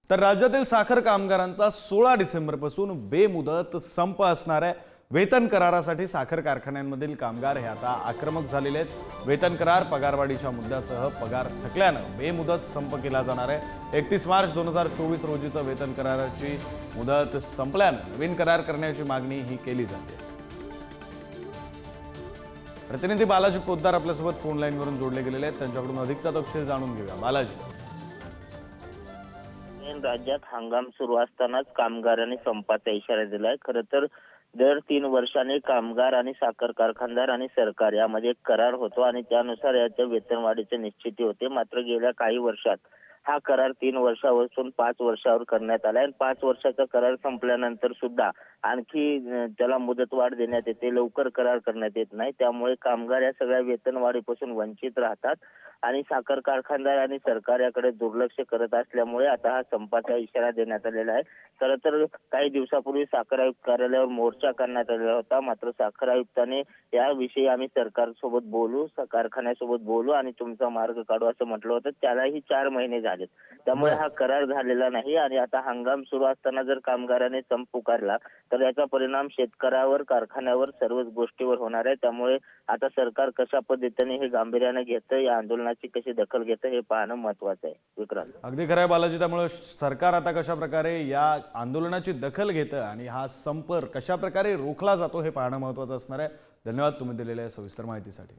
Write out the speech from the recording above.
तर राज्यातील साखर कामगारांचा 16 डिसेंबरपासून बेमुदत संप असणार आहे। वेतन करारासाठी साखर कारखान्यांमधील कामगार हे आता आक्रमक झालेले आहेत। वेतन करार पगारवाढीच्या मुद्द्यासह पगार थकल्यानं बेमुदत संप केला जाणार आहे। 31 मार्च 2024 रोजीचं वेतन कराराची मुदत संपल्यानं नवीन करार करण्याची मागणी ही केली जाते। प्रतिनिधी बालाजी पोद्दार आपल्यासोबत फोन लाईनवरून जोडले गेलेले आहेत, त्यांच्याकडून अधिकचा तपशील जाणून घेऊया। बालाजी, राज्यात हंगाम सुरू असतानाच कामगारांनी संपाचा इशारा दिलाय। खरं तर दर 3 वर्षांनी कामगार आणि साखर कारखानदार आणि सरकार यामध्ये एक करार होतो आणि त्यानुसार याच्या वेतनवाढीचे निश्चिती होते। मात्र गेल्या काही वर्षात हा करार 3 वर्षापासून 5 वर्षावर करण्यात आला आणि 5 वर्षाचा करार संपल्यानंतर सुद्धा आणखी त्याला मुदतवाढ देण्यात येते, लवकर करार करण्यात येत नाही। त्यामुळे कामगार या सगळ्या वेतनवाढीपासून वंचित राहतात आणि साखर कारखानदार आणि सरकार याकडे दुर्लक्ष करत असल्यामुळे आता हा संपाचा इशारा देण्यात आलेला आहे। खरं तर काही दिवसापूर्वी साखर आयुक्त कार्यालयावर मोर्चा करण्यात आलेला होता, मात्र साखर आयुक्तांनी याविषयी आम्ही सरकारसोबत बोलू, कारखान्यासोबत बोलू आणि तुमचा मार्ग काढू असं म्हटलं होतं। त्यालाही 4 महिने झालेत, त्यामुळे हा करार झालेला नाही आणि आता हंगाम सुरू असताना जर कामगारांनी संप पुकारला तर याचा परिणाम शेतकऱ्यावर, कारखान्यावर, सर्वच गोष्टीवर होणार आहे। त्यामुळे आता सरकार कशा पद्धतीने हे गांभीर्याने घेतं, या आंदोलनाची कशी दखल घेतं हे पाहणं महत्त्वाचं आहे। विक्रांत, अगदी खरं आहे बालाजी। त्यामुळे सरकार आता कशा प्रकारे या आंदोलनाची दखल घेतं आणि हा संप कशा प्रकारे रोखला जातो हे पाहणं महत्त्वाचं असणार आहे। धन्यवाद तुम्ही दिलेल्या सविस्तर माहितीसाठी।